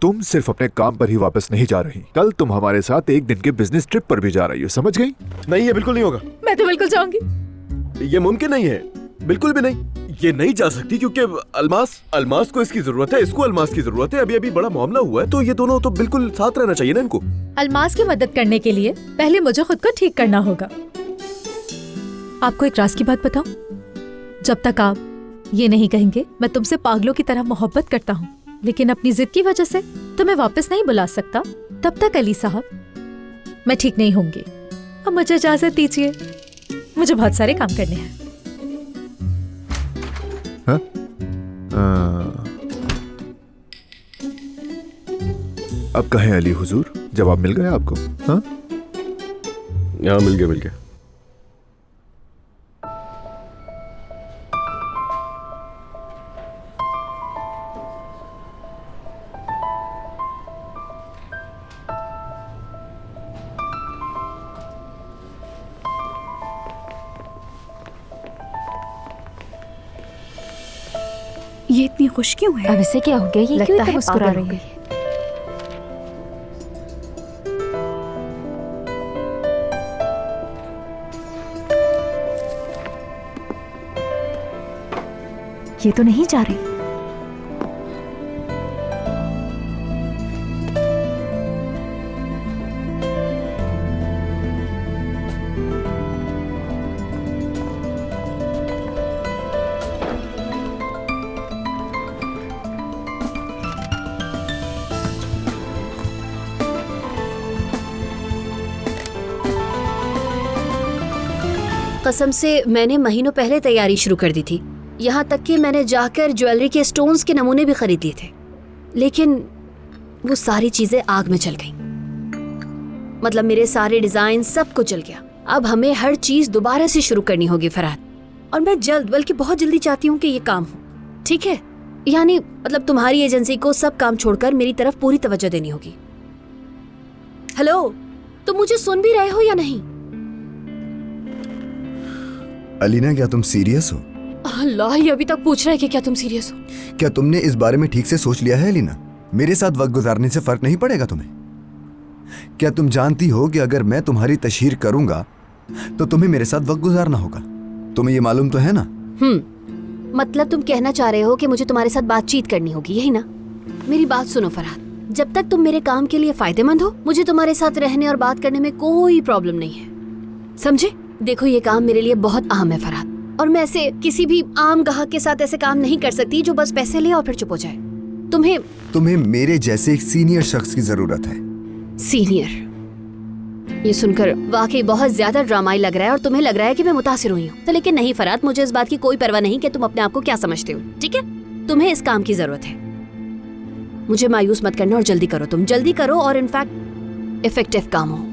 तुम सिर्फ अपने काम पर ही वापस नहीं जा रही, कल तुम हमारे साथ एक दिन के बिजनेस ट्रिप पर भी जा रही हो, समझ गई? नहीं, ये बिल्कुल नहीं होगा। मैं तो बिल्कुल जाऊंगी। ये मुमकिन नहीं है, बिल्कुल भी नहीं। ये नहीं जा सकती क्योंकि अलमास को इसकी जरूरत है, इसको अलमास की जरूरत है। अभी बड़ा मामला हुआ है, तो ये दोनों तो बिल्कुल साथ रहना चाहिए ना इनको। अलमास की मदद करने के लिए पहले मुझे खुद को ठीक करना होगा। आपको एक राज की बात बताऊं? जब तक आप ये नहीं कहेंगे मैं तुमसे पागलों की तरह मोहब्बत करता हूँ, लेकिन अपनी जिद की वजह से तुम्हें वापस नहीं बुला सकता, तब तक अली साहब मैं ठीक नहीं होंगी। अब मुझे इजाजत दीजिए, मुझे बहुत सारे काम करने हैं। हाँ? अब कहें अली हुजूर, जवाब मिल गया आपको? हाँ, मिल गया। ये इतनी खुश क्यों है? अब इसे क्या हो गया? ये क्यों इतना मुस्कुरा रही है? ये तो नहीं जा रही। कसम से मैंने महीनों पहले तैयारी शुरू कर दी थी। यहाँ तक कि मैंने जाकर ज्वेलरी के स्टोन्स के नमूने भी खरीद लिए थे, लेकिन वो सारी चीजें आग में जल गईं। मतलब मेरे सारे डिजाइन सब कुछ जल गया। अब हमें हर चीज दोबारा से शुरू करनी होगी फरहाद, और मैं जल्द बल्कि बहुत जल्दी चाहती हूँ कि ये काम हो। ठीक है? यानी मतलब तुम्हारी एजेंसी को सब काम छोड़कर मेरी तरफ पूरी तवज्जो देनी होगी। हेलो, तुम मुझे सुन भी रहे हो या नहीं? अलीना, क्या तुम सीरियस हो? अल्लाह, ये अभी तक पूछ रहा है कि क्या तुम सीरियस हो? क्या तुमने इस बारे में ठीक से सोच लिया है अलीना? मेरे साथ वक्त गुजारने से फर्क नहीं पड़ेगा तुम्हें? क्या तुम जानती हो कि अगर मैं तुम्हारी तशहीर करूंगा तो तुम्हें मेरे साथ वक्त गुजारना होगा? तुम्हें ये मालूम तो है ना? मतलब तुम कहना चाह रहे हो कि मुझे तुम्हारे साथ बातचीत करनी होगी, यही ना? मेरी बात सुनो फरहाद, जब तक तुम मेरे काम के लिए फायदेमंद हो, मुझे तुम्हारे साथ रहने और बात करने में कोई प्रॉब्लम नहीं है, समझे? देखो, ये काम मेरे लिए बहुत अहम है फरहाद, और मैं ऐसे किसी भी आम ग्राहक के साथ ऐसे काम नहीं कर सकती जो बस पैसे ले और फिर चुप हो जाए। तुम्हें मेरे जैसे एक सीनियर शख्स की जरूरत है। सीनियर? ये सुनकर वाकई बहुत ज्यादा ड्रामाई लग रहा है, और तुम्हें लग रहा है कि मैं मुतासिर हुई हूँ। तो लेकिन नहीं फरहाद, मुझे इस बात की कोई परवाह नहीं कि तुम अपने आप को क्या समझते हो। ठीक है? तुम्हें इस काम की जरूरत है। मुझे मायूस मत करना और जल्दी करो, तुम जल्दी करो, और इनफैक्ट इफेक्टिव काम हो।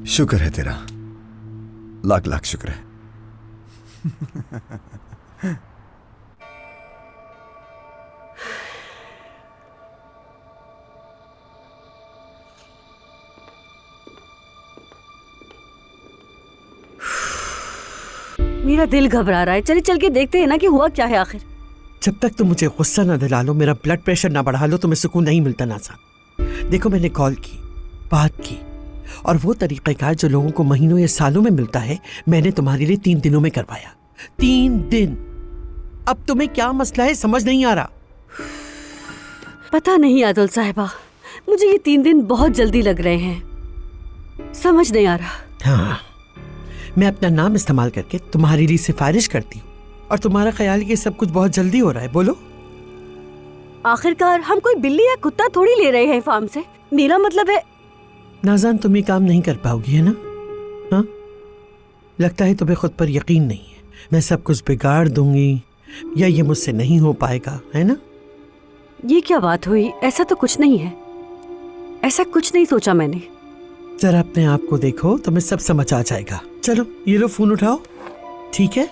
शुक्र है तेरा, लाख लाख शुक्र है। मेरा दिल घबरा रहा है। चल के देखते हैं ना कि हुआ क्या है आखिर। जब तक तुम मुझे गुस्सा ना दिला लो, मेरा ब्लड प्रेशर ना बढ़ा लो, तुम्हें सुकून नहीं मिलता नाज़ान। देखो, मैंने कॉल की, बात की, और वो तरीक़ेकार जो लोगों को महीनों या सालों में मिलता है, मैंने तुम्हारे लिए 3 दिनों में करवाया। 3 दिन। अब तुम्हें क्या मसला है, समझ नहीं आ रहा? पता नहीं आदल साहिबा, मुझे ये 3 दिन बहुत जल्दी लग रहे हैं, समझ नहीं आ रहा। हाँ, मैं अपना नाम इस्तेमाल करके तुम्हारी लिए सिफारिश करती हूँ, और तुम्हारा ख्याल है कि सब कुछ बहुत जल्दी हो रहा है। बोलो, आखिरकार हम कोई बिल्ली या कुत्ता थोड़ी ले रहे हैं फार्म से। मेरा मतलब है नाज़ान, तुम ये काम नहीं कर पाओगी, है ना? हाँ, लगता है तुम्हें खुद पर यकीन नहीं है। मैं सब कुछ बिगाड़ दूंगी या ये मुझसे नहीं हो पाएगा, है ना? ये क्या बात हुई? ऐसा तो कुछ नहीं है, ऐसा कुछ नहीं सोचा मैंने। जरा अपने आप को देखो, तुम्हें सब समझ आ जाएगा। चलो, ये लो, फोन उठाओ। ठीक है,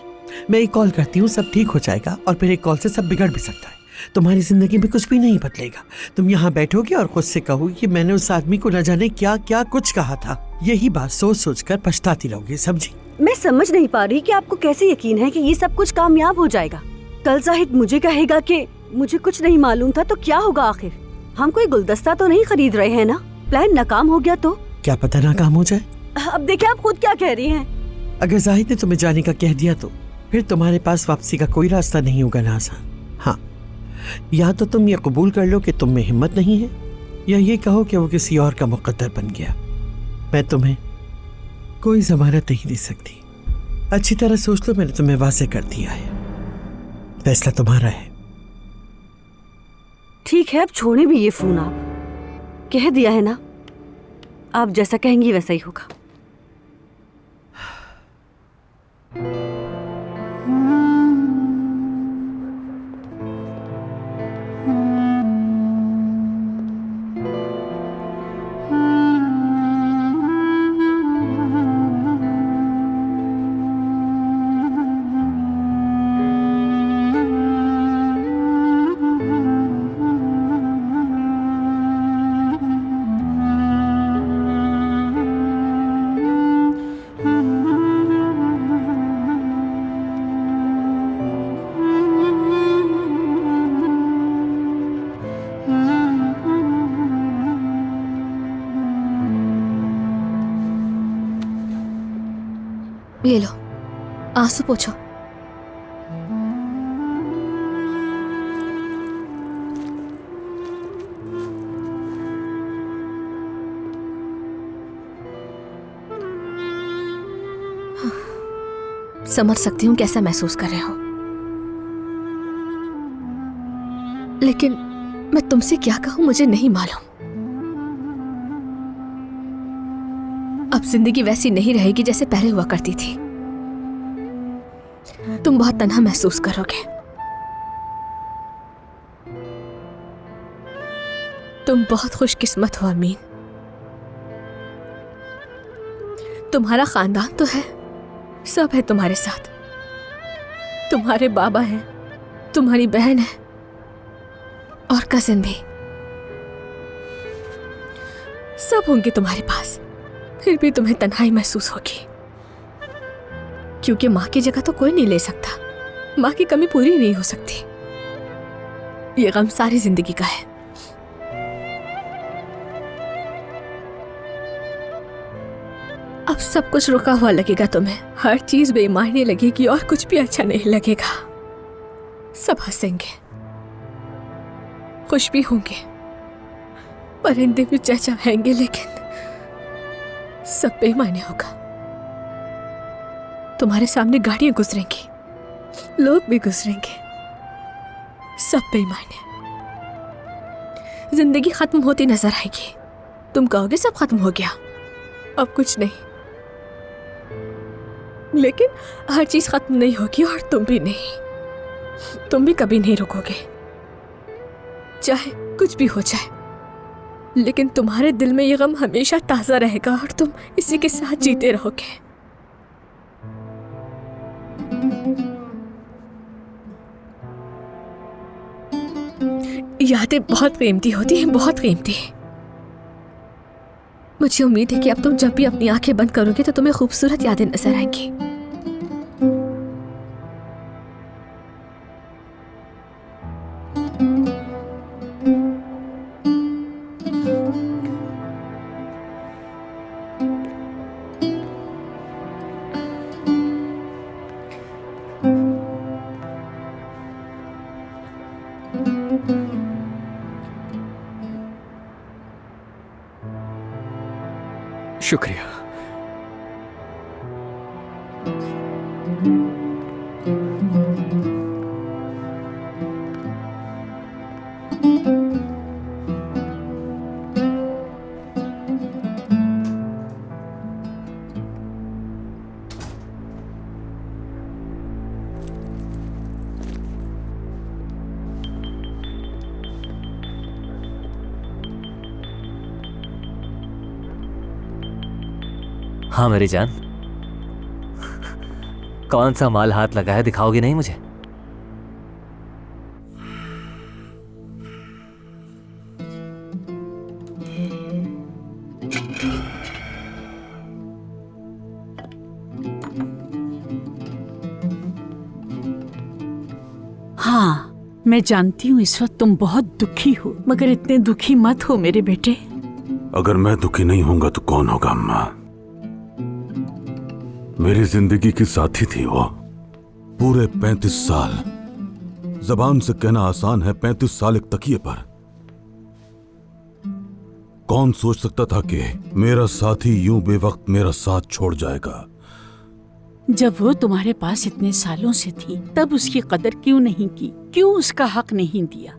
मैं एक कॉल करती हूँ, सब ठीक हो जाएगा, और फिर एक कॉल से सब बिगड़ भी सकता है। तुम्हारी जिंदगी में कुछ भी नहीं बदलेगा। तुम यहाँ बैठोगे और खुद से कहोगे कि मैंने उस आदमी को न जाने क्या क्या कुछ कहा था। यही बात सोच सोच कर पछताती रहोगे, समझी? मैं समझ नहीं पा रही कि आपको कैसे यकीन है कि ये सब कुछ कामयाब हो जाएगा। कल जाहिद मुझे कहेगा कि मुझे कुछ नहीं मालूम था, तो क्या होगा आखिर? हम कोई गुलदस्ता तो नहीं खरीद रहे हैं ना? प्लान नाकाम हो गया तो? क्या पता नाकाम हो जाए। अब देखिए आप खुद क्या कह रही हैं। अगर जाहिद ने तुम्हें जाने का कह दिया तो फिर तुम्हारे पास वापसी का कोई रास्ता नहीं होगा ना आसान। हाँ, या तो तुम ये कबूल कर लो कि तुम में हिम्मत नहीं है, या ये कहो कि वो किसी और का मुकद्दर बन गया। मैं तुम्हें कोई जमानत नहीं दे सकती। अच्छी तरह सोच लो, मैंने तुम्हें वाज़ेह कर दिया है, फैसला तुम्हारा है। ठीक है, अब छोड़े भी ये फोन। आप कह दिया है ना, आप जैसा कहेंगी वैसा ही होगा। ये लो, आंसू पोछो। समझ सकती हूँ कैसा महसूस कर रहे हो, लेकिन मैं तुमसे क्या कहूँ मुझे नहीं मालूम। अब जिंदगी वैसी नहीं रहेगी जैसे पहले हुआ करती थी। तुम बहुत तन्हा महसूस करोगे। तुम बहुत खुशकिस्मत हो अमीन। तुम्हारा खानदान तो है, सब है तुम्हारे साथ। तुम्हारे बाबा हैं, तुम्हारी बहन है और कजिन भी, सब होंगे तुम्हारे पास। फिर भी तुम्हें तन्हाई महसूस होगी, क्योंकि माँ की जगह तो कोई नहीं ले सकता। माँ की कमी पूरी नहीं हो सकती। ये गम सारी जिंदगी का है। अब सब कुछ रुका हुआ लगेगा तुम्हें, हर चीज बेमायने लगेगी और कुछ भी अच्छा नहीं लगेगा। सब हंसेंगे, खुश भी होंगे, परिंदे भी चहचहाएंगे, लेकिन सब बेमायने होगा। तुम्हारे सामने गाड़ियां गुजरेंगी, लोग भी गुजरेंगे, सब बेमायने। जिंदगी खत्म होती नजर आएगी। तुम कहोगे सब खत्म हो गया, अब कुछ नहीं, लेकिन हर चीज खत्म नहीं होगी और तुम भी नहीं। तुम भी कभी नहीं रुकोगे, चाहे कुछ भी हो जाए, लेकिन तुम्हारे दिल में ये गम हमेशा ताजा रहेगा और तुम इसी के साथ जीते रहोगे। यादें बहुत कीमती होती हैं, बहुत कीमती। मुझे उम्मीद है कि अब तुम जब भी अपनी आंखें बंद करोगे तो तुम्हें खूबसूरत यादें नजर आएंगी। शुक्रिया। हाँ मेरी जान, कौन सा माल हाथ लगा है, दिखाओगे नहीं मुझे? हाँ, मैं जानती हूँ इस वक्त तुम बहुत दुखी हो, मगर इतने दुखी मत हो मेरे बेटे। अगर मैं दुखी नहीं होऊंगा तो कौन होगा अम्मा? मेरी जिंदगी की साथी थी वो, पूरे 35 साल। जबान से कहना आसान है, 35 साल एक तकिए पर। कौन सोच सकता था कि मेरा साथी यूं बेवक्त मेरा साथ छोड़ जाएगा? जब वो तुम्हारे पास इतने सालों से थी तब उसकी कदर क्यों नहीं की, क्यों उसका हक नहीं दिया?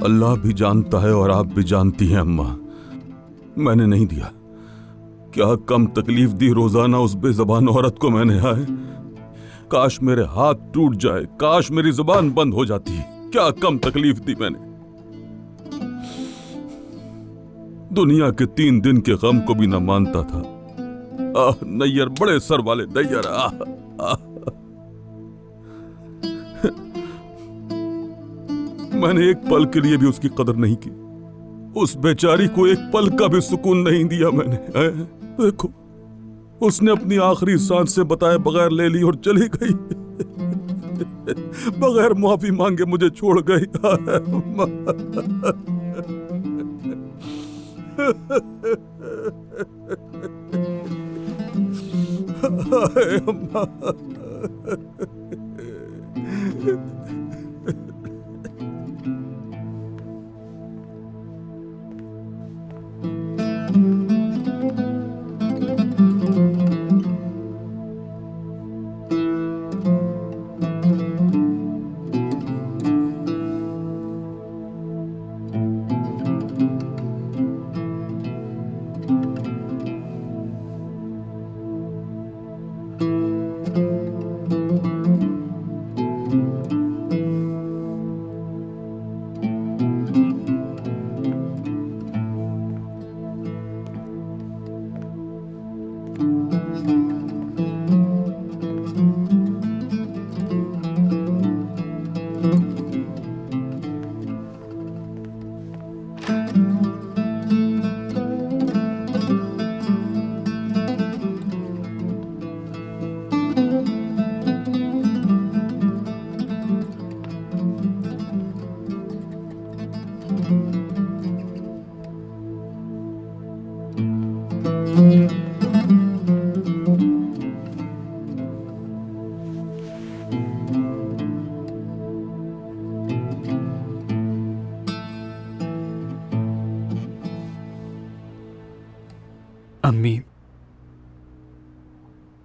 अल्लाह भी जानता है और आप भी जानती हैं अम्मा, मैंने नहीं दिया। क्या कम तकलीफ दी रोजाना उस बेजबान औरत को मैंने? आए काश मेरे हाथ टूट जाए, काश मेरी जुबान बंद हो जाती। क्या कम तकलीफ दी मैंने? दुनिया के 3 दिन के गम को भी न मानता था। नैयर, बड़े सर वाले नैयर। मैंने एक पल के लिए भी उसकी कदर नहीं की। उस बेचारी को एक पल का भी सुकून नहीं दिया मैंने। देखो, उसने अपनी आखिरी सांस से बताए बगैर ले ली और चली गई। बगैर माफी मांगे मुझे छोड़ गई। अम्मा।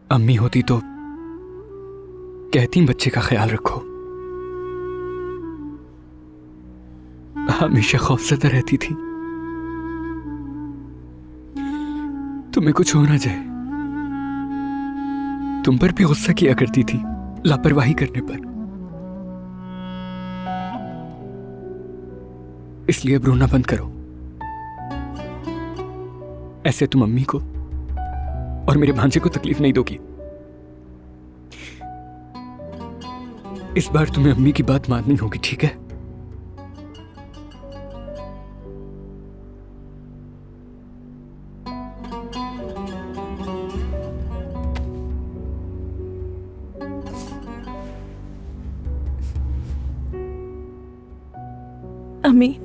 अम्मी होती तो कहती बच्चे का ख्याल रखो। हमेशा खौफज़दा रहती थी तुम्हें कुछ हो ना जाए। तुम पर भी गुस्सा किया करती थी लापरवाही करने पर, इसलिए अब रोना बंद करो। ऐसे तुम अम्मी को और मेरे भांजे को तकलीफ नहीं दोगी। इस बार तुम्हें अम्मी की बात माननी होगी, ठीक है? अम्मी,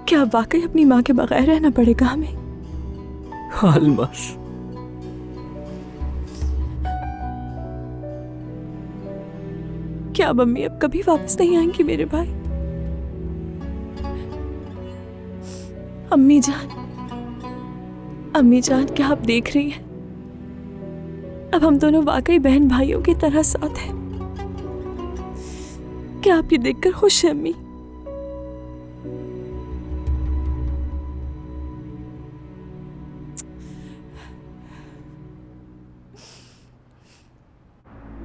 क्या वाकई अपनी माँ के बगैर रहना पड़ेगा हमें? हाँ अलमास, क्या मम्मी अब कभी वापस नहीं आएंगी मेरे भाई? अम्मी जान क्या आप देख रही हैं? अब हम दोनों वाकई बहन भाइयों की तरह साथ हैं। क्या आप ये देखकर खुश हैं अम्मी?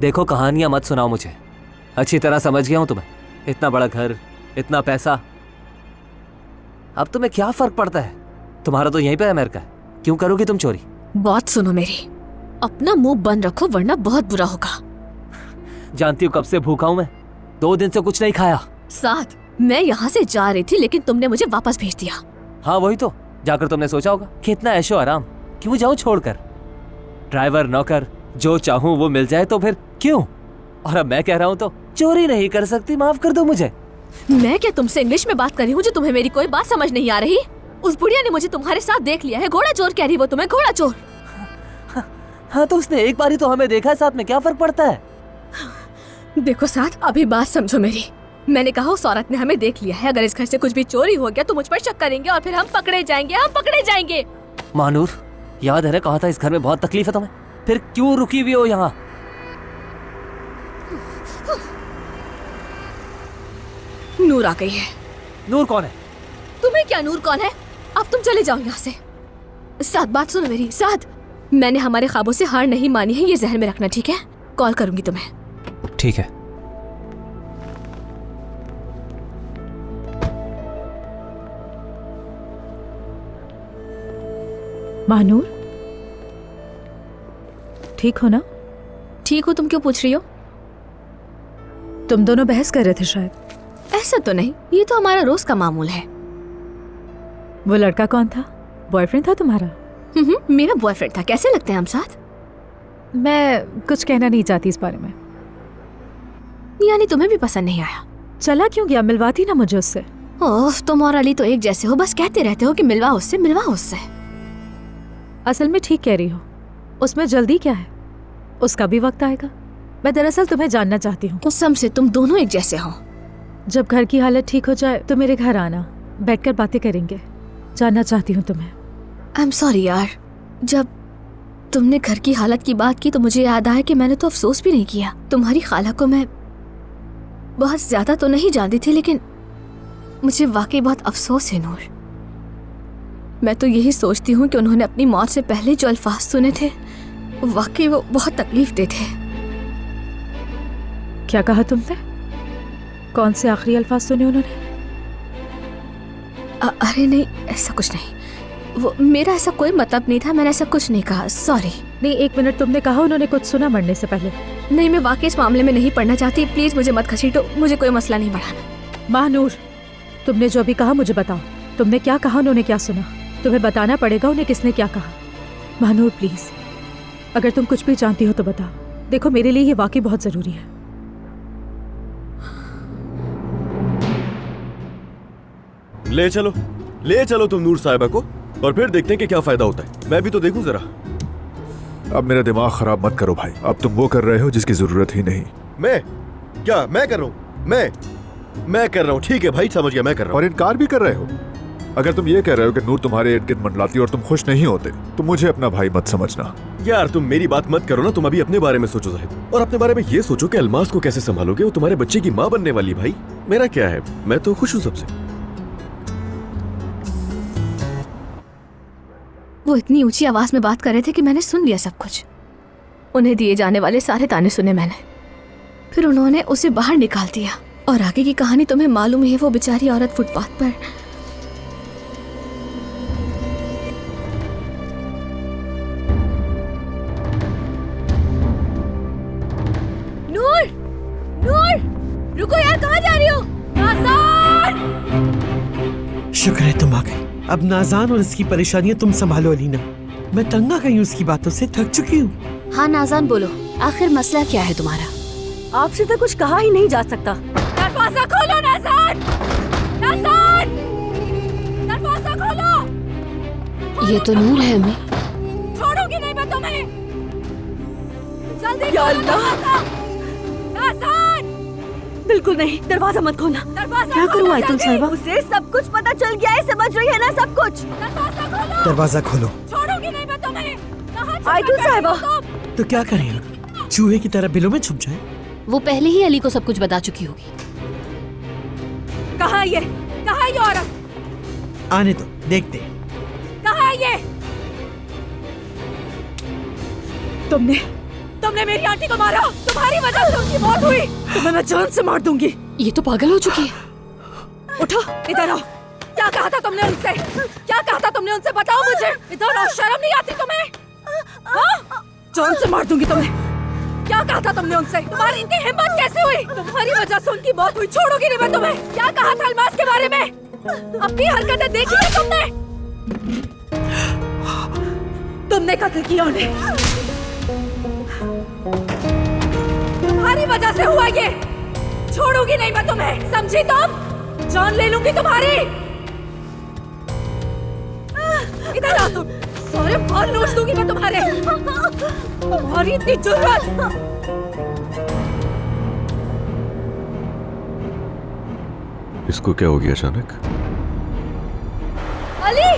देखो, कहानियां मत सुनाओ मुझे, अच्छी तरह समझ गया हूं तुम्हें। इतना बड़ा घर, इतना पैसा, अब तुम्हें क्या फर्क पड़ता है? तुम्हारा तो यहीं पे अमेरिका है, क्यों करोगी तुम चोरी? बात सुनो मेरी, अपना मुंह बंद रखो वरना बहुत बुरा होगा। जानती हो कब से भूखा हूं मैं, 2 दिन से कुछ नहीं खाया। साथ मैं यहाँ से जा रही थी लेकिन तुमने मुझे वापस भेज दिया। हाँ वही तो, जाकर तुमने सोचा होगा कि इतना ऐशो आराम क्यों जाऊं छोड़कर। ड्राइवर नौकर जो चाहूं वो मिल जाए तो फिर क्यों? और अब मैं कह रहा हूँ तो चोरी नहीं कर सकती, माफ कर दो मुझे। मैं क्या तुमसे इंग्लिश में बात कर रही हूँ जो तुम्हें मेरी कोई बात समझ नहीं आ रही? उस बुढ़िया ने मुझे तुम्हारे साथ देख लिया है, घोड़ा चोर कह रही वो तुम्हें, घोड़ा चोर। हाँ तो उसने एक बार ही तो हमें देखा है, साथ में क्या फर्क पड़ता है? देखो साथ, अभी बात समझो मेरी। मैंने कहा उस औरत ने हमें देख लिया है, अगर इस घर से कुछ भी चोरी हो गया तो मुझ पर शक करेंगे और फिर हम पकड़े जाएंगे। मानूर, याद है ना कहा था इस घर में बहुत तकलीफ है तुम्हें, फिर क्यों रुकी हुई हो यहाँ? नूर आ गई है। नूर कौन है? तुम्हें क्या नूर कौन है? अब तुम चले जाओ यहाँ से। साथ बात सुनो मेरी, साथ मैंने हमारे ख्वाबों से हार नहीं मानी है, ये जहन में रखना, ठीक है? कॉल करूंगी तुम्हें। ठीक है। महानूर, ठीक हो ना? ठीक हो, तुम क्यों पूछ रही हो? तुम दोनों बहस कर रहे थे शायद। ऐसा तो नहीं, ये तो हमारा रोज का मामूल है। वो लड़का कौन था? बॉयफ्रेंड था तुम्हारा? मेरा बॉयफ्रेंड था। कैसे लगते हैं हम साथ? मैं कुछ कहना नहीं चाहती इस बारे में। यानी तुम्हें भी पसंद नहीं आया? चला क्यों गया? मिलवाती ना मुझे उससे। ओह, तुम और अली तो एक जैसे हो, बस कहते रहते हो कि मिलवा उससे। असल में ठीक कह रही हो, उसमें जल्दी क्या है? उसका भी वक्त आएगा। मैं दरअसल तुम्हें जानना चाहती हूँ। कसम से तुम दोनों एक जैसे हो। जब घर की हालत ठीक हो जाए तो मेरे घर आना, बैठकर बातें करेंगे। जानना चाहती हूँ तुम्हें। आई एम सॉरी यार, जब तुमने घर की हालत की बात की तो मुझे याद आया कि मैंने तो अफसोस भी नहीं किया। तुम्हारी खाला को मैं बहुत ज्यादा तो नहीं जानती थी, लेकिन मुझे वाकई बहुत अफसोस है नूर। मैं तो यही सोचती हूँ कि उन्होंने अपनी मौत से पहले जो अल्फाज सुने थे वाकई वो बहुत तकलीफ दे थे। क्या कहा तुमने? कौन से आखिरी अल्फाज सुने उन्होंने? अरे नहीं, ऐसा कुछ नहीं। वो मेरा ऐसा कोई मतलब नहीं था, मैंने ऐसा कुछ नहीं कहा, सॉरी। नहीं, एक मिनट, तुमने कहा उन्होंने कुछ सुना मरने से पहले? नहीं, मैं वाकई इस मामले में नहीं पढ़ना चाहती, प्लीज मुझे मत घसीटो, मुझे कोई मसला नहीं बढ़ाना। महानूर, तुमने जो अभी कहा मुझे बताओ, तुमने क्या कहा, उन्होंने क्या सुना? तुम्हें बताना पड़ेगा उन्हें किसने क्या कहा। महानूर प्लीज, अगर तुम कुछ भी जानती हो तो बताओ। देखो मेरे लिए ये वाकई बहुत जरूरी है। ले चलो तुम नूर साहिबा को, और फिर देखते हैं कि क्या फायदा होता है। मैं भी तो देखूं जरा। अब मेरा दिमाग खराब मत करो भाई। अब तुम वो कर रहे हो जिसकी जरूरत ही नहीं। मैं कर रहा हूँ? मैं कर रहा हूँ, ठीक है भाई, समझ गया, मैं कर रहा हूँ। और इनकार भी कर रहे हो। अगर तुम ये कह रहे हो कि नूर तुम्हारे इर्द गिर्द मंडलाती और तुम खुश नहीं होते तो मुझे अपना भाई मत समझना। यार तुम मेरी बात मत करो ना, तुम अभी अपने बारे में सोचो जाहिद, और अपने बारे में ये सोचो कि अलमास को कैसे संभालोगे। वो तुम्हारे बच्चे की माँ बनने वाली। भाई मेरा क्या है, मैं तो खुश हूँ सबसे। वो इतनी ऊंची आवाज में बात कर रहे थे कि मैंने सुन लिया सब कुछ। उन्हें दिए जाने वाले सारे ताने सुने मैंने, फिर उन्होंने उसे बाहर निकाल दिया। और आगे की कहानी तुम्हें मालूम ही है। वो बेचारी औरत फुटपाथ पर नूर, रुको यार, कहाँ जा रही हो? नाज़ान! शुक्र है तुम आ गए। अब नाज़ान और इसकी परेशानियां तुम संभालो अलीना। मैं तंग आ गई हूँ उसकी बातों से, थक चुकी हूँ। हाँ नाज़ान, बोलो, आखिर मसला क्या है तुम्हारा? आपसे तो कुछ कहा ही नहीं जा सकता। दरवाजा खोलो नाज़ान! नाज़ान! दरवाजा खोलो! ये तो नूर है अम्मी। छोड़ूंगी नहीं मैं तुम्हें। जल्दी या खोलो अल्लाह! दरवाजा! नाज़ान! बिल्कुल नहीं, दरवाजा मत खोलना। दरवाजा क्या खोलो करूँ आयतुल जल्दी! साहिबा? उसे सब कुछ पता चल गया है, समझ रही है ना सब कुछ? दरवाजा खोलो! दरवाजा खोलो। छोड़ूंगी नहीं मैं तुम्हें। कहाँ छुपा आयतुल बैठी हो साहिबा! तुम? तो क्या करें हम? चूहे की तरह बिलों में छुप जाए? वो पहले ही अली को सब कुछ बता चुकी होगी। कहाँ ये औरत? आने दो, देखते हैं। कहाँ है ये? तुमने मेरी आंटी को मारा। तुम्हारी वजह से उनकी मौत हुई। तुम्हें मैं जान से मार दूंगी। ये तो पागल हो चुकी है। उठो, इधर आओ। क्या कहा था तुमने उनसे? बताओ मुझे। इधर आओ, शर्म नहीं आती तुम्हें? हाँ? जान से मार दूंगी तुम्हें। क्या कहा था तुमने उनसे? तुम्हारी इनकी हिम्मत कैसे हुई? तुम्हारी वजह से उनकी मौत हुई। छोड़ोगी नहीं मैं तुम्हें। क्या कहा था अलमास के बारे में? अपनी हरकतें देखी है तुमने? तुमने कत्ल किया उन्हें। तुम्हारी वजह से हुआ ये। छोड़ूंगी नहीं मैं तुम्हें, समझी तुम? जान ले लूंगी तुम्हारी। इधर आ तुम, सारे बाल नोच दूंगी मैं तुम्हारे। तुम्हारी इतनी जुर्रत। इसको क्या हो गया अचानक? अली!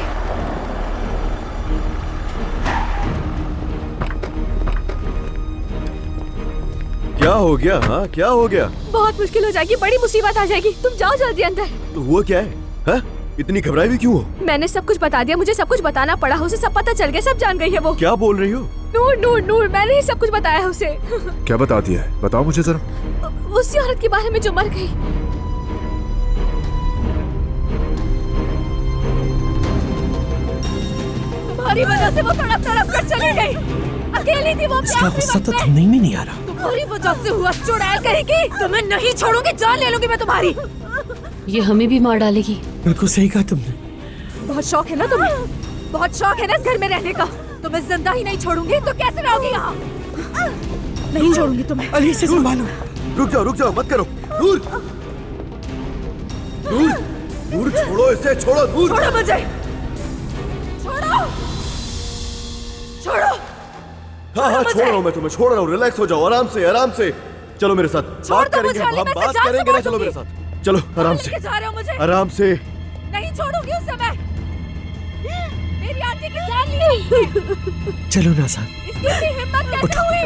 क्या हो गया? हाँ क्या हो गया? बहुत मुश्किल हो जाएगी, बड़ी मुसीबत आ जाएगी। तुम जाओ जल्दी अंदर। तो हुआ क्या है? हाँ? इतनी घबराई हुई क्यों हो? मैंने सब कुछ बता दिया, मुझे सब कुछ बताना पड़ा। उसे सब पता चल गया, सब जान गई है वो। क्या बोल रही हो? नूर नूर नूर, मैंने ही सब कुछ बताया है उसे। क्या बता दिया है? बताओ मुझे जरा। उसी औरत के बारे में जो मर गई। तुम्हारी वजह से वो तड़प तड़प कर चली गई। अकेली थी वो अपने इसका आखिरी गुस्सा वक्त तो में। थमने में नहीं आ रहा। तुम्हारी वजह से हुआ, चुड़ैल कहेगी। तुम्हें नहीं छोड़ूंगी, जान ले लूंगी मैं तुम्हारी। ये हमें भी मार डालेगी। बिल्कुल सही कहा तुमने। बहुत शौक है ना तुम्हें, बहुत शौक है ना इस घर में रहने का। तुम्हें जिंदा ही नहीं छोड़ूंगी तो कैसे रहोगी यहाँ? नहीं छोड़ूंगी तुम्हें। अली इसे संभालो। रुक जाओ मत करो। नूर नूर नूर छोड़ो इसे, छोड़ो नूर। छोड़ो मुझे, छोड़ो छोड़ो। हाँ छोड़ रहा हूँ मैं तुम्हें, छोड़ रहा हूँ। रिलैक्स हो जाओ, आराम से आराम से। चलो मेरे साथ बात दो करेंगे, मुझे, अली, हम मैं बात जान से करेंगे ना। बोल चलो मेरे दूंगी। साथ, चलो आराम से लेके जा रहे हो मुझे? आराम से। नहीं छोड़ूंगी उसे मैं। मेरी आंटी की जान ली। चलो नाज़ान। इसकी इतनी हिम्मत कैसे हुई?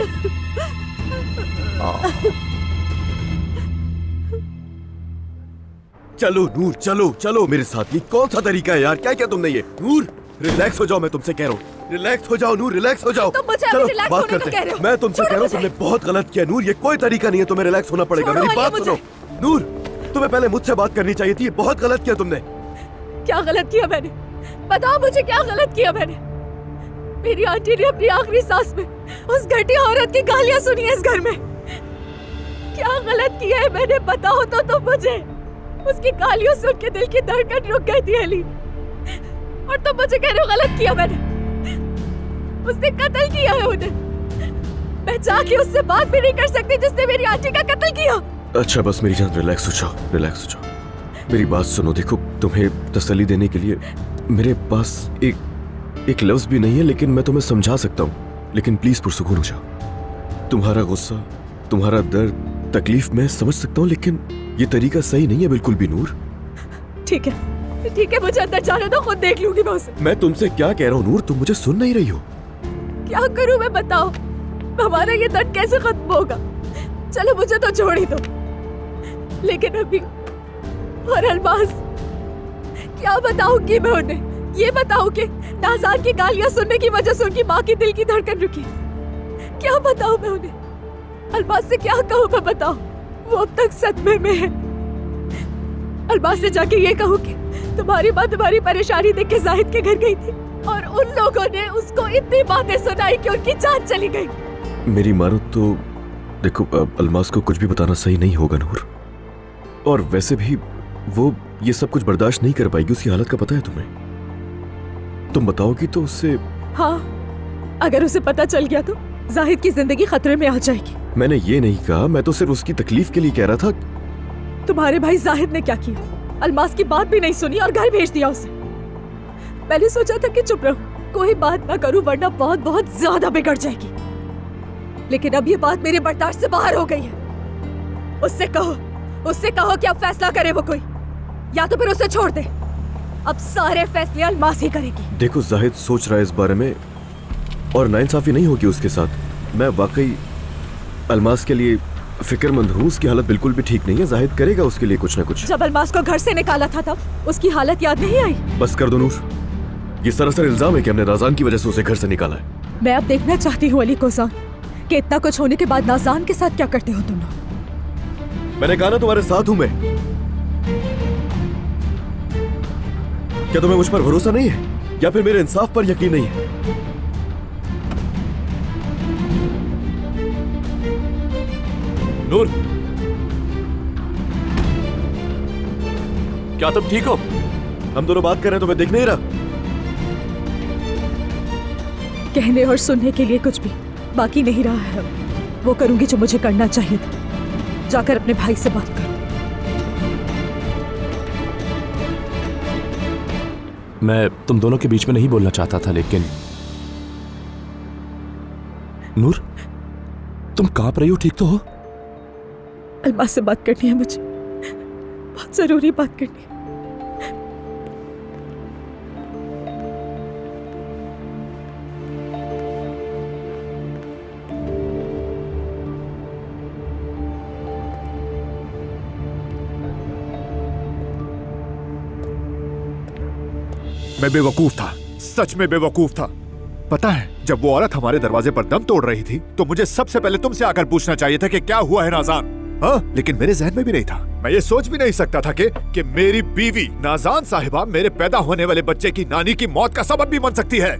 चलो नूर, चलो चलो मेरे साथ। ये कौन सा तरीका है यार? क्या क्या तुमने ये? नूर रिलैक्स हो जाओ, मैं तुमसे कह रहा हूँ। रिलैक्स हो जाओ नूर, रिलैक्स हो जाओ। तुम मुझे अभी चलो रिलैक्स बात होने को करते कह रहे हो। मैं तुमसे कह रहा हूँ, तुमने बहुत गलत किया नूर। ये कोई तरीका नहीं है, तुम्हें रिलैक्स होना पड़ेगा। छोड़ो मेरी अली बात मुझे। सुनो नूर, तुम्हें पहले मुझसे बात करनी चाहिए थी। ये बहुत गलत किया तुमने। क्या गलत किया मैंने? बताओ मुझे, क्या गलत किया मैंने? मेरी आंटी ने अपनी आखिरी सांस में उस घटिया औरत की गालियां सुनी है इस घर में। क्या गलत किया है मैंने? बताओ तो तुम मुझे। उसकी गालियों सुन के दिल की धड़कन रुक गई थी अली, और तुम मुझे कह रहे हो गलत किया मैंने? उसने कत्ल किया है उन्हें। मैं जाके उससे बात भी नहीं कर सकती जिसने मेरी आंटी का कत्ल किया। अच्छा बस मेरी जान, रिलैक्स हो जाओ, रिलैक्स हो जाओ। मेरी बात सुनो। देखो, तुम्हें तसल्ली देने के लिए मेरे पास एक लफ्ज भी नहीं है, लेकिन मैं तुम्हें समझा सकता हूँ। लेकिन प्लीज पुरसुकून हो जाओ। तुम्हारा गुस्सा, तुम्हारा दर्द, तकलीफ मैं समझ सकता हूँ, लेकिन ये तरीका सही नहीं है बिल्कुल भी नूर। ठीक है, मुझे अंदर जाने दो, खुद देख लूंगी मैं उसे। मैं तुमसे क्या कह रहा हूँ नूर, तुम मुझे सुन नहीं रही हो। क्या करूं मैं, बताओ? हमारा ये दर्द कैसे खत्म होगा? चलो मुझे तो छोड़ ही दो, लेकिन अभी और अल्मास, क्या बताऊंगी मैं उन्हें? ये बताओ कि नाज़ान की गालियां सुनने की वजह से उनकी माँ की दिल की धड़कन रुकी। क्या बताऊं मैं उन्हें? अल्मास से क्या कहूं मैं, बताओ? वो अब तक सदमे में है। अल्मास से जाके ये कहूं कि तुम्हारी माँ तुम्हारी परेशानी देख के जाहिद के घर गई थी और उन लोगों ने उसको इतनी बातें सुनाई कि उनकी जान चली गई। मेरी मानो तो देखो, अल्मास को कुछ भी बताना सही नहीं होगा नूर, और वैसे भी वो ये सब कुछ बर्दाश्त नहीं कर पाएगी। उसकी हालत का पता है तुम्हें? तुम बताओगी तो उससे। हाँ, अगर उसे पता चल गया तो जाहिद की जिंदगी खतरे में आ जाएगी। मैंने ये नहीं कहा, मैं तो सिर्फ उसकी तकलीफ के लिए कह रहा था। तुम्हारे भाई जाहिद ने क्या किया? अल्मास की बात भी नहीं सुनी और घर भेज दिया उसे। मैंने सोचा था कि चुप रहूं, कोई बात ना करूं, वरना बहुत बहुत ज्यादा बिगड़ जाएगी। लेकिन अब ये बात मेरे बर्दाश्त से बाहर हो गई है। उससे कहो कि अब फैसला करे वो कोई, या तो फिर उसे छोड़ दे। अब सारे फैसले अल्मास ही करेगी। देखो, जाहिद सोच रहा है इस बारे में और नाइंसाफी नहीं होगी उसके साथ। मैं वाकई अल्मास के लिए फिक्रमंद हूँ। उसकी हालत बिल्कुल भी ठीक नहीं है। जाहिद करेगा उसके लिए कुछ ना कुछ। जब अल्मास को घर से निकाला था तब उसकी हालत याद नहीं आई? बस कर दो नूर, ये सरासर इल्जाम है कि हमने नाज़ान की वजह से उसे घर से निकाला है। मैं अब देखना चाहती हूँ अली कोसान कि इतना कुछ होने के बाद नाज़ान के साथ क्या करते हो तुम लोग। मैंने कहा ना तुम्हारे साथ हूं मैं। क्या तुम्हें मुझ पर भरोसा नहीं है, या फिर मेरे इंसाफ पर यकीन नहीं है? नूर, क्या तुम ठीक हो? हम दोनों बात कर रहे हैं, तुम्हें दिख नहीं रहा? कहने और सुनने के लिए कुछ भी बाकी नहीं रहा है। वो करूंगी जो मुझे करना चाहिए था। जाकर अपने भाई से बात करो। मैं तुम दोनों के बीच में नहीं बोलना चाहता था, लेकिन नूर, तुम कांप रही हो, ठीक तो हो? अलमास से बात करनी है मुझे, बहुत जरूरी बात करनी है। मैं बेवकूफ था, सच में बेवकूफ था। पता है, जब वो औरत हमारे दरवाजे पर दम तोड़ रही थी तो मुझे सबसे पहले तुमसे आकर पूछना चाहिए था कि क्या हुआ है नाज़ान। हाँ, लेकिन मेरे जहन में भी नहीं था। मैं ये सोच भी नहीं सकता था कि मेरी बीवी नाज़ान साहिबा मेरे पैदा होने वाले बच्चे की नानी की मौत का सबब भी बन सकती है।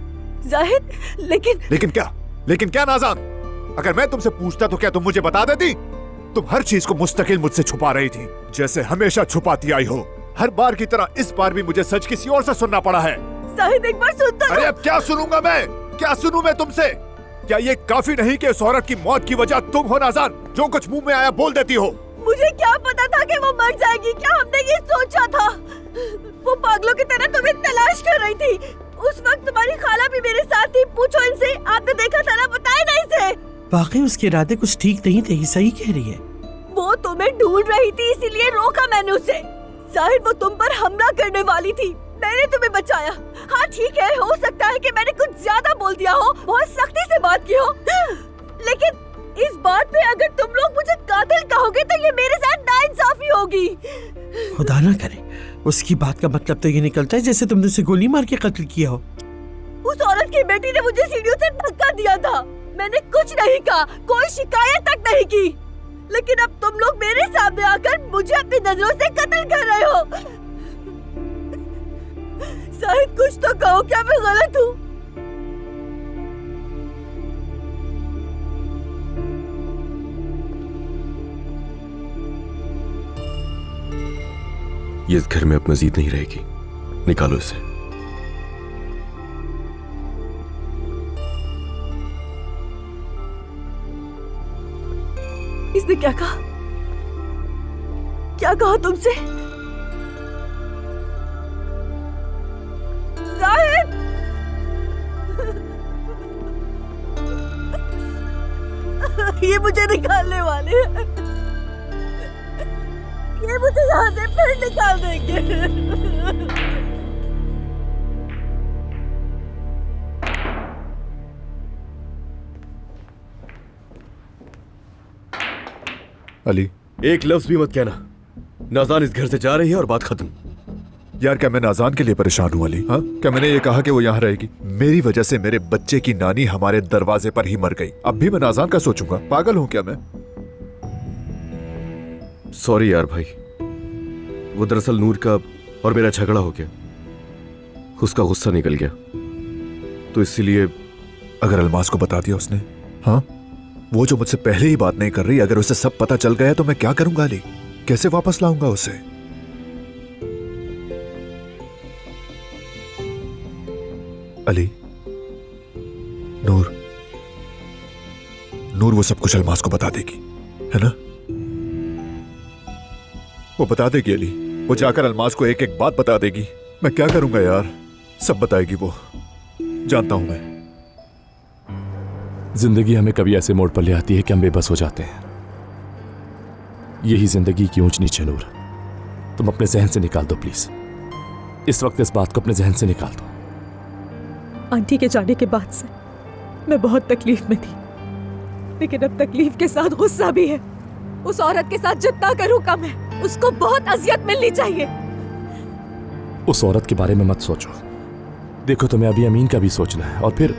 जाहिद, लेकिन क्या नाज़ान? अगर मैं तुमसे पूछता तो क्या तुम मुझे बता देती? तुम हर चीज को मुस्तकिल मुझसे छुपा रही थी, जैसे हमेशा छुपाती आई हो। हर बार की तरह इस बार भी मुझे सच किसी और से सुनना पड़ा है। जाहिद, एक बार सुन तो। अरे अब क्या सुनूंगा मैं? क्या सुनूं मैं तुमसे? क्या ये काफी नहीं कि उस औरत की मौत की वजह तुम हो नाज़ान? जो कुछ मुंह में आया बोल देती हो। मुझे क्या पता था कि वो मर जाएगी? क्या हमने ये सोचा था? वो पागलों की तरह तुम्हें तलाश कर रही थी। उस वक्त तुम्हारी खाला भी मेरे साथ थी। पूछो इनसे, आपने देखा था ना? बताए ना इसे। वाकई उसके इरादे कुछ ठीक नहीं थे, सही कह रही है। वो तुम्हें ढूंढ रही थी, इसीलिए रोका मैंने उसे। जाहिर वो तुम पर हमला करने वाली थी, मैंने तुम्हें बचाया। हाँ ठीक है, हो सकता है कि मैंने कुछ ज्यादा बोल दिया हो, बहुत सख्ती से बात की हो, लेकिन इस बात पे अगर तुम लोग मुझे कातिल कहोगे तो ये मेरे साथ नाइंसाफी होगी। खुदा ना करे, उसकी बात का मतलब तो ये निकलता है जैसे तुमने उसे गोली मार के कत्ल किया हो। उस औरत की बेटी ने मुझे सीढ़ियों से धक्का दिया था, मैंने कुछ नहीं कहा, कोई शिकायत तक नहीं की, लेकिन अब तुम लोग मेरे सामने आकर मुझे अपनी नजरों से कत्ल कर रहे हो। शायद कुछ तो कहो, क्या मैं गलत हूँ? ये इस घर में अब मजीद नहीं रहेगी, निकालो इसे। इसने क्या कहा? क्या कहा तुमसे? जाहिद! ये मुझे निकालने वाले हैं, ये मुझे यहाँ से फिर निकाल देंगे। अली, एक लफ्ज भी मत कहना। नाज़ान इस घर से जा रही है और बात खत्म। यार, क्या मैं नाज़ान के लिए परेशान हूँ अली? हाँ, क्या मैंने ये कहा कि वो यहाँ रहेगी? मेरी वजह से मेरे बच्चे की नानी हमारे दरवाजे पर ही मर गई। अब भी मैं नाज़ान का सोचूंगा? पागल हूँ क्या मैं? सॉरी यार भाई, वो दरअसल नूर का और मेरा झगड़ा हो गया, उसका गुस्सा निकल गया, तो इसीलिए। अगर अलमास को बता दिया उसने? हाँ, वो जो मुझसे पहले ही बात नहीं कर रही, अगर उसे सब पता चल गया तो मैं क्या करूंगा अली? कैसे वापस लाऊंगा उसे? अली, नूर वो सब कुछ अलमास को बता देगी, है ना? वो बता देगी अली, वो जाकर अलमास को एक एक बात बता देगी। मैं क्या करूंगा यार? सब बताएगी वो, जानता हूं मैं। जिंदगी हमें कभी ऐसे मोड़ पर ले आती है कि हम बेबस हो जाते हैं। यही जिंदगी की ऊंच नीचे नूर, तुम अपने जहन से निकाल दो प्लीज। इस वक्त इस बात को अपने जहन से निकाल दो। आंटी के जाने के बाद से मैं बहुत तकलीफ में थी, लेकिन अब तकलीफ के साथ गुस्सा भी है। उस औरत के साथ जितना करूं कम है, उसको बहुत अजियत मिलनी चाहिए। उस औरत के बारे में मत सोचो। देखो, तुम्हें अभी अमीन का भी सोचना है और फिर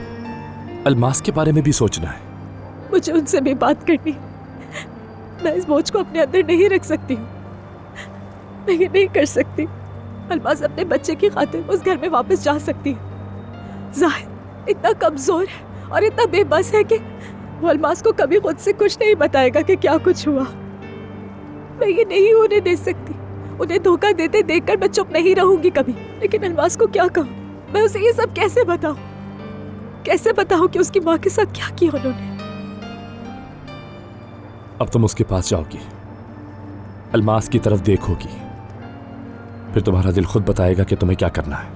अलमास के बारे में भी सोचना है। मुझे उनसे भी बात करनी, मैं इस बोझ को अपने अंदर नहीं रख सकती हूँ, मैं ये नहीं कर सकती। अलमास अपने बच्चे की खातिर उस घर में वापस जा सकती है। जाहिद इतना कमजोर है और इतना बेबस है कि वो अलमास को कभी खुद से कुछ नहीं बताएगा कि क्या कुछ हुआ। मैं ये नहीं होने दे सकती। उन्हें धोखा देते देखकर मैं चुप नहीं रहूंगी कभी, लेकिन अलमास को क्या कहूँ? मैं उसे ये सब कैसे बताऊं? कैसे बताऊं कि उसकी माँ के साथ क्या किया उन्होंने? अब तुम उसके पास जाओगी, अलमास की तरफ देखोगी, फिर तुम्हारा दिल खुद बताएगा कि तुम्हें क्या करना है।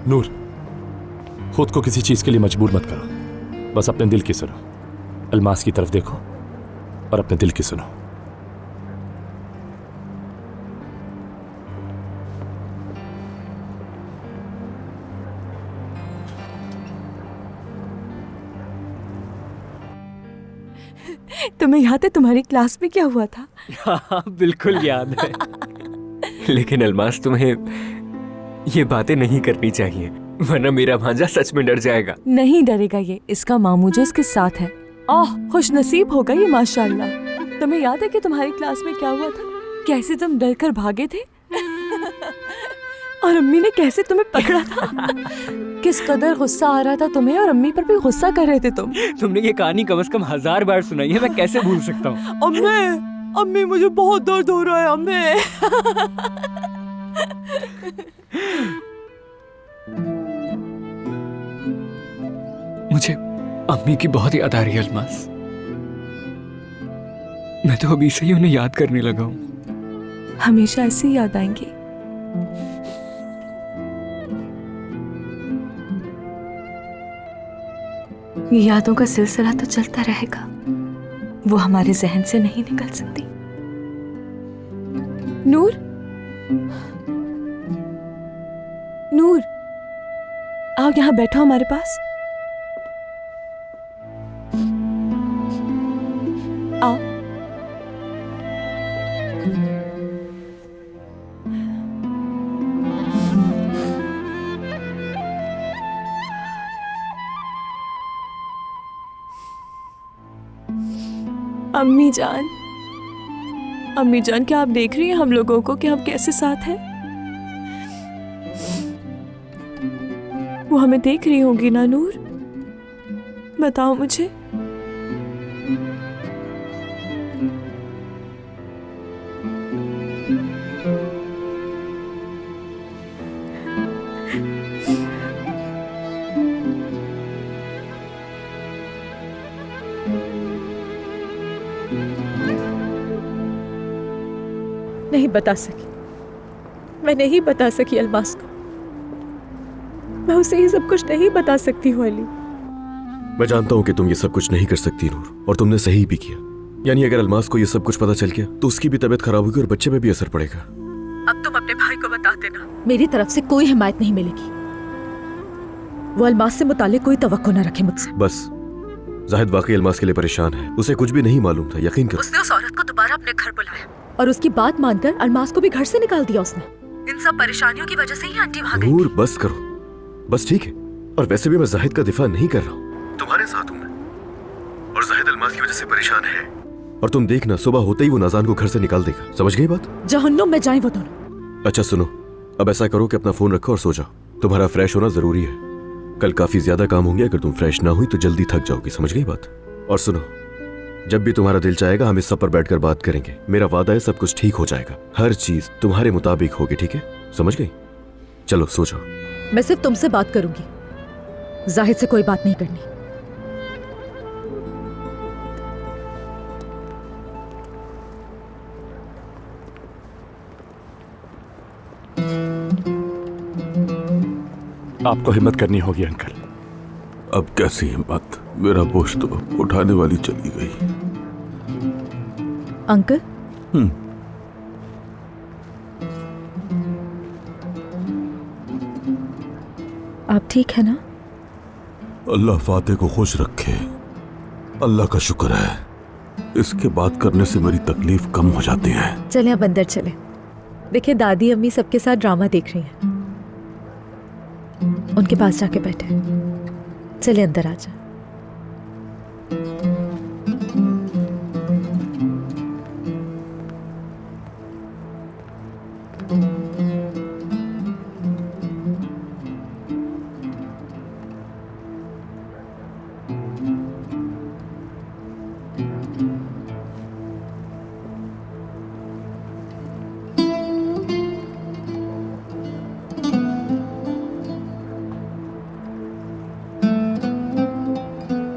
नूर, खुद को किसी चीज के लिए मजबूर मत करो, बस अपने दिल की सुनो। अलमास की तरफ देखो और अपने दिल की सुनो। तुम्हें याद है तुम्हारी क्लास में क्या हुआ था? हाँ बिल्कुल याद है। लेकिन अलमास, तुम्हें ये बातें नहीं करनी चाहिए, वरना मेरा भांजा सच में डर जाएगा। नहीं डरेगा ये, इसका मामू जो इसके साथ है। ओह, खुश नसीब होगा ये माशाल्लाह। तुम्हें याद है कि तुम्हारी क्लास में क्या हुआ था? कैसे तुम डर कर भागे थे और अम्मी ने कैसे तुम्हें पकड़ा था। किस कदर गुस्सा आ रहा था तुम्हें, और अम्मी पर भी गुस्सा कर रहे थे तुम। तुमने ये कहानी कम से कम 1000 बार सुनाई है, मैं कैसे भूल सकता हूँ। अम्मी, अम्मी मुझे बहुत दर्द हो रहा है अम्मी। मुझे अम्मी की बहुत याद आ रही है अलमास। मैं तो अभी से ही उन्हें याद करने लगा हूँ। हमेशा ऐसे ही याद आएंगी। ये यादों का सिलसिला तो चलता रहेगा, वो हमारे जहन से नहीं निकल सकती। नूर, नूर, आओ यहाँ बैठो हमारे पास। आओ। अम्मी जान, अम्मी जान, क्या आप देख रही हैं हम लोगों को कि हम कैसे साथ हैं? वो हमें देख रही होंगी ना नूर? बताओ मुझे। नहीं बता सकी, मैं नहीं बता सकी अलमास को। मैं उसे ये सब कुछ नहीं बता सकती हूँ अली। मैं जानता हूँ कि तुम ये सब कुछ नहीं कर सकती नूर, और तुमने सही भी किया। यानी अगर अलमास को ये सब कुछ पता चल गया तो उसकी भी तबीयत खराब होगी और बच्चे पे भी असर पड़ेगा। अब तुम अपने भाई को बता देना, मेरी तरफ से कोई हिमायत नहीं मिलेगी। वो अलमास से मुताल्लिक कोई तवक्को न रखे मुझसे। बस जाहिद वाकई अलमास के लिए परेशान है, उसे कुछ भी नहीं मालूम था, यकीन करो। उसने उस औरत को दोबारा अपने घर बुलाया और उसकी बात मानकर अलमास को भी घर से निकाल दिया उसने। इन सब परेशानियों की वजह से ही आंटी वहां गई। नूर बस करो, बस ठीक है। और वैसे भी मैं जाहिद का दिफा नहीं कर रहा हूँ, तुम्हारे साथ हूँ मैं। और जाहिद अलमास की वजह से परेशान है, और तुम देखना सुबह होते ही वो नाज़ान को घर से निकाल देगा। समझ गई बात? जहन्नुम में जाएं वो दोनों। अच्छा सुनो, अब ऐसा करो कि अपना फोन रखो और सो जाओ। तुम्हारा फ्रेश होना जरूरी है, कल काफी ज्यादा काम होंगे। अगर तुम फ्रेश ना हुई तो जल्दी थक जाओगी। समझ गई बात? और सुनो, जब भी तुम्हारा दिल चाहेगा हम इस सब पर बैठकर बात करेंगे। मेरा वादा है सब कुछ ठीक हो जाएगा, हर चीज तुम्हारे मुताबिक होगी, ठीक है? समझ गई? चलो सो जाओ। मैं सिर्फ तुमसे बात करूंगी, जाहिद से कोई बात नहीं करनी। आपको हिम्मत करनी होगी अंकल। अब कैसी हिम्मत, मेरा बोझ तो उठाने वाली चली गई। अंकल, आप ठीक है ना? अल्लाह फाते को खुश रखे, अल्लाह का शुक्र है। इसके बात करने से मेरी तकलीफ कम हो जाती है। चले अब अंदर चले। देखिए दादी अम्मी सबके साथ ड्रामा देख रही हैं, उनके पास जाके बैठे। चले अंदर आ जाए।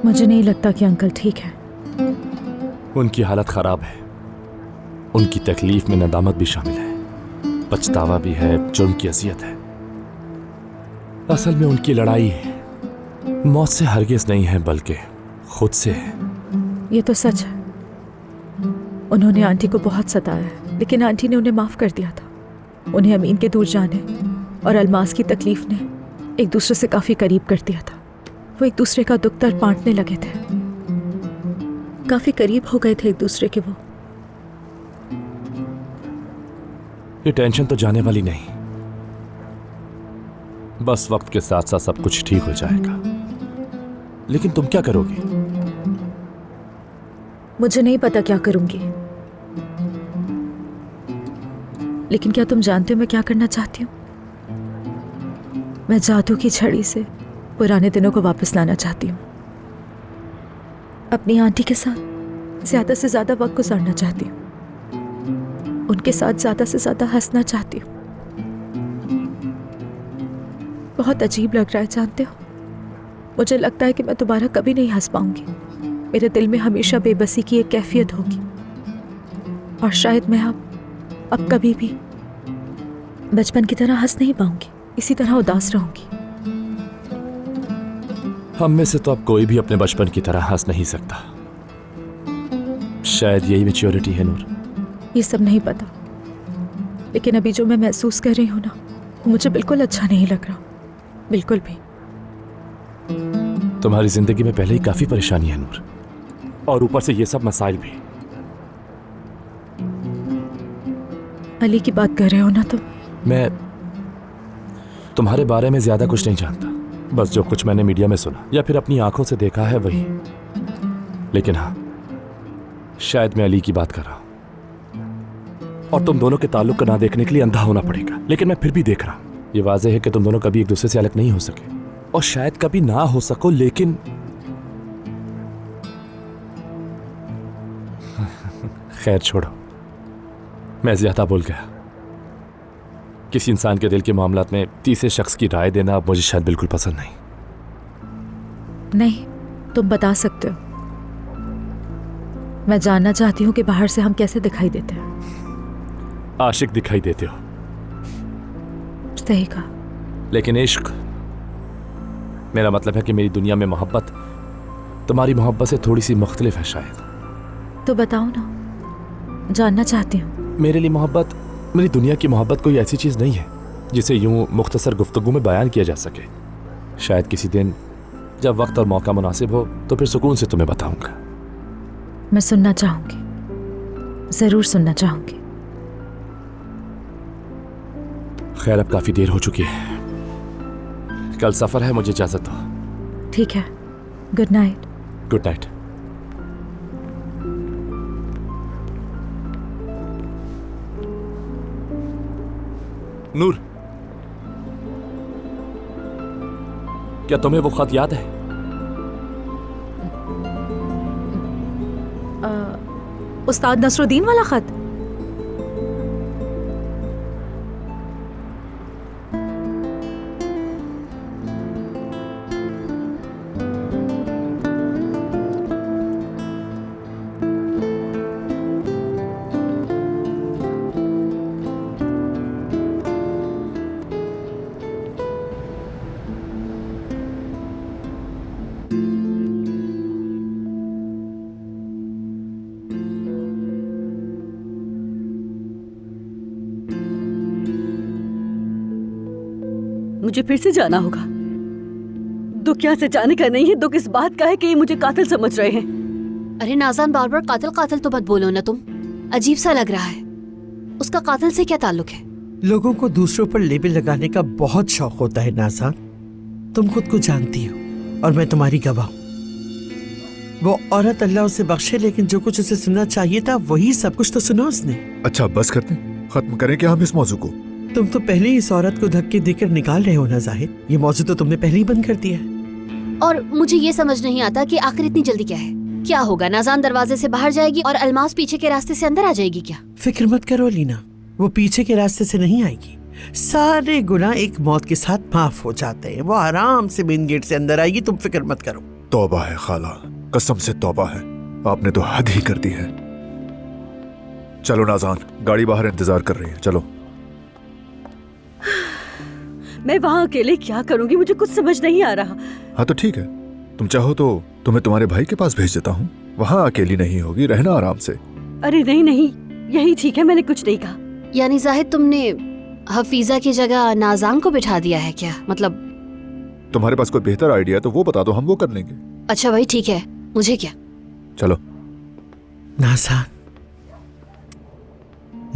मुझे नहीं लगता कि अंकल ठीक है। उनकी हालत खराब है, उनकी तकलीफ में नदामत भी शामिल है, पछतावा भी है, जुर्म की अजियत है। असल में उनकी लड़ाई मौत से हरगिज नहीं है बल्कि खुद से है। ये तो सच है, उन्होंने आंटी को बहुत सताया है, लेकिन आंटी ने उन्हें माफ कर दिया था। उन्हें अमीन के दूर जाने और अलमास की तकलीफ ने एक दूसरे से काफी करीब कर दिया था। वो एक दूसरे का दुख दर्द बांटने लगे थे, काफी करीब हो गए थे एक दूसरे के। वो ये टेंशन तो जाने वाली नहीं, बस वक्त के साथ साथ सब कुछ ठीक हो जाएगा। लेकिन तुम क्या करोगी? मुझे नहीं पता क्या करूंगी, लेकिन क्या तुम जानते हो मैं क्या करना चाहती हूँ? मैं जादू की छड़ी से पुराने दिनों को वापस लाना चाहती हूँ। अपनी आंटी के साथ ज्यादा से ज्यादा वक्त गुजारना चाहती हूँ, उनके साथ ज्यादा से ज्यादा हंसना चाहती हूँ। बहुत अजीब लग रहा है जानते हो, मुझे लगता है कि मैं दोबारा कभी नहीं हंस पाऊंगी। मेरे दिल में हमेशा बेबसी की एक कैफियत होगी, और शायद मैं अब कभी भी बचपन की तरह हंस नहीं पाऊंगी, इसी तरह उदास रहूंगी। हम में से तो अब कोई भी अपने बचपन की तरह हंस नहीं सकता। शायद यही मैच्योरिटी है नूर। ये सब नहीं पता, लेकिन अभी जो मैं महसूस कर रही हूँ ना, वो मुझे बिल्कुल अच्छा नहीं लग रहा, बिल्कुल भी। तुम्हारी जिंदगी में पहले ही काफी परेशानी है नूर, और ऊपर से ये सब मसाइल भी। अली की बात कर रहे हो ना तुम? मैं तुम्हारे बारे में ज्यादा कुछ नहीं जानता, बस जो कुछ मैंने मीडिया में सुना या फिर अपनी आंखों से देखा है वही। लेकिन हाँ, शायद मैं अली की बात कर रहा हूं, और तुम दोनों के ताल्लुक को ना देखने के लिए अंधा होना पड़ेगा, लेकिन मैं फिर भी देख रहा हूं। ये वाज़ेह है कि तुम दोनों कभी एक दूसरे से अलग नहीं हो सके, और शायद कभी ना हो सको, लेकिन खैर छोड़ो, मैं ज्यादा बोल गया। किसी इंसान के दिल के मामलात में तीसरे शख्स की राय देना मुझे शायद बिल्कुल पसंद नहीं। नहीं, तुम बता सकते हो। मैं जानना चाहती हूँ कि बाहर से हम कैसे दिखाई देते हैं। आशिक दिखाई देते हो। सही कहा। लेकिन इश्क, मेरा मतलब है कि मेरी दुनिया में मोहब्बत तुम्हारी मोहब्बत से थोड़ी सी मुख्तलिफ है शायद। तो बताओ ना, जानना चाहती हूँ। मेरे लिए मोहब्बत, मेरी दुनिया की मोहब्बत कोई ऐसी चीज़ नहीं है जिसे यूं मुख्तसर गुफ्तगू में बयान किया जा सके। शायद किसी दिन जब वक्त और मौका मुनासिब हो तो फिर सुकून से तुम्हें बताऊंगा। मैं सुनना चाहूंगी, जरूर सुनना चाहूंगी। खैर, अब काफी देर हो चुकी है, कल सफर है, मुझे इजाजत दो। ठीक है, good night. Good night. Noor, क्या तुम्हें वो खत याद है? उस्ताद नसरुद्दीन वाला खत? मुझे फिर से जाना होगा। दुख यहाँ से जाने का नहीं है, दुख इस बात का है कि ये मुझे कातिल समझ रहे हैं। अरे नाज़ान, बार बार कातिल कातिल तो मत बोलो ना तुम, अजीब सा लग रहा है। उसका कातिल से क्या ताल्लुक है? लोगों को दूसरों पर लेबल लगाने का बहुत शौक होता है नाज़ान, तुम खुद को जानती हो, और मैं तुम्हारी गवाह हूँ। वो औरत अल्लाह उसे बख्शे, लेकिन जो कुछ उसे सुनना चाहिए था वही सब कुछ तो सुना उसने। अच्छा, बस करते, खत्म करें क्या हम इस मौजू को? तुम तो पहले ही इस औरत को धक्के देकर निकाल रहे हो ना जाहिद, ये मौजू तो तुमने पहले ही बंद कर दिया है। और मुझे ये समझ नहीं आता कि आखिर इतनी जल्दी क्या है? क्या होगा, नाज़ान दरवाजे से बाहर जाएगी और अलमास पीछे के रास्ते से अंदर आ जाएगी क्या? फिक्र मत करो लीना, वो पीछे के रास्ते से नहीं आएगी। सारे गुनाह एक मौत के साथ माफ हो जाते हैं, वो आराम से मेन गेट से अंदर आएगी, तुम फिक्र मत करो। तौबा है खाला, कसम से तौबा है, आपने तो हद ही कर दी है। चलो नाज़ान, गाड़ी बाहर इंतजार कर रही है, चलो। मैं वहाँ अकेले क्या करूंगी, मुझे कुछ समझ नहीं आ रहा। हाँ तो ठीक है, तुम चाहो तो तुम्हें तुम्हारे भाई के पास भेज देता हूँ, वहाँ अकेली नहीं होगी, रहना आराम से। अरे नहीं नहीं, यही ठीक है, मैंने कुछ नहीं कहा। यानी जाहिद तुमने हफीजा की जगह नाज़ान को बिठा दिया है क्या? मतलब तुम्हारे पास कोई बेहतर आइडिया तो वो बता दो, हम वो कर लेंगे। अच्छा भाई ठीक है, मुझे क्या। चलो। नाज़ान,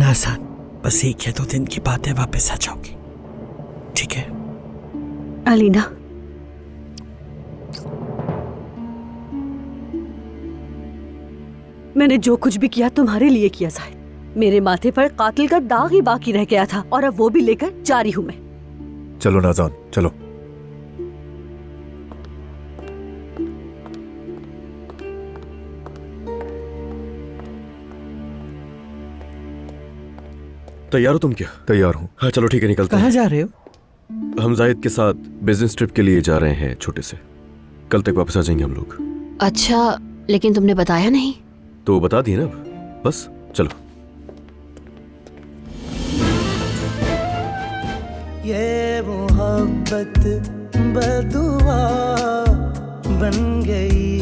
नाज़ान, बस एक या दो दिन की बात है, वापस आ जाओगी, ठीक है? अलीना, मैंने जो कुछ भी किया तुम्हारे लिए किया जाहिद। मेरे माथे पर कातिल का दाग ही बाकी रह गया था और अब वो भी लेकर जा रही हूँ मैं। चलो नाज़ान, चलो। तैयार हो तुम क्या? तैयार हूँ। हाँ चलो ठीक है, निकलते हैं। कहाँ जा रहे हो? हम जाहिद के साथ बिजनेस ट्रिप के लिए जा रहे हैं, छोटे से। कल तक वापस आ जाएंगे हम लोग। अच्छा, लेकिन तुमने बताया नहीं। तो बता दिए ना अब, बस चलो। ये मोहब्बत बदुआ बन गई